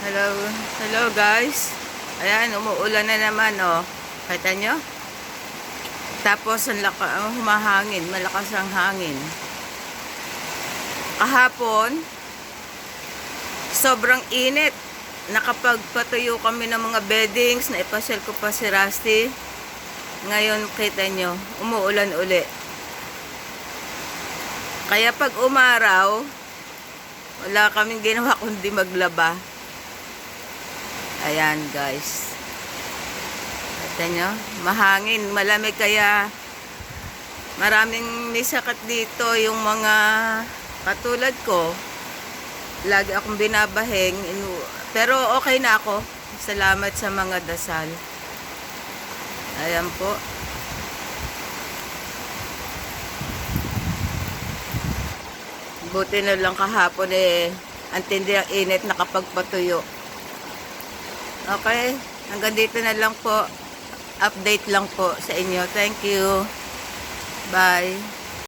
Hello, hello guys. Ayan, umuulan na naman oh. Kita nyo? Tapos ang humahangin, malakas ang hangin. Kahapon, sobrang init. Nakapagpatuyo kami ng mga beddings, naipasyal ko pa si Rusty. Ngayon, kita nyo, umuulan uli. Kaya pag umaraw, wala kaming ginawa kundi maglaba. Ayan guys. Kita nyo, mahangin, malamig, kaya maraming may sakit dito. Yung mga katulad ko, lagi akong binabahing, pero okay na ako. Salamat sa mga dasal. Ayan po. Buti na lang kahapon ang tindi ang init, nakapagpatuyo. Okay, hanggang dito na lang po. Update lang po sa inyo. Thank you. Bye.